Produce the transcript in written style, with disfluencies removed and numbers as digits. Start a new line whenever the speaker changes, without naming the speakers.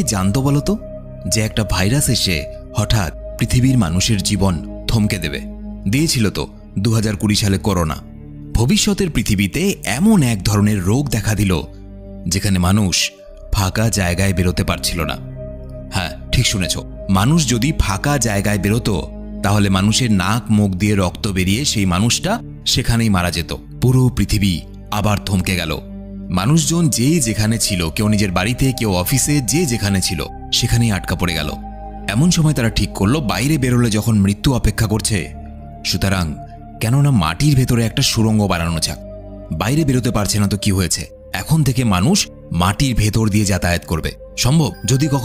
জানতো বলতো যে একটা ভাইরাস এসে হঠাৎ পৃথিবীর মানুষের জীবন থমকে দেবে? দিয়েছিল তো 2020 সালে করোনা। ভবিষ্যতের পৃথিবীতে এমন এক ধরনের রোগ দেখা দিল যেখানে মানুষ ফাঁকা জায়গায় বেরোতে পারছিল না। হ্যাঁ, ঠিক শুনেছ, মানুষ যদি ফাঁকা জায়গায় বেরোতো তাহলে মানুষের নাক মুখ দিয়ে রক্ত বেরিয়ে সেই মানুষটা সেখানেই মারা যেত। পুরো পৃথিবী আবার থমকে গেল। মানুষজন যে যেখানে ছিল, কেউ নিজের বাড়িতে, কেউ অফিসে, যে যেখানে ছিল সেখানেই আটকা পড়ে গেল। এমন সময় তারা ঠিক করলো বাইরে বেরোলে যখন মৃত্যু অপেক্ষা করছে, সুতরাং কেননা মাটির ভেতরে একটা সুড়ঙ্গ বানানো যাক। বাইরে বেরোতে পারছে না তো কি হয়েছে, এখন থেকে মানুষ মাটির ভেতর দিয়ে যাতায়াত করবে। সম্ভব যদি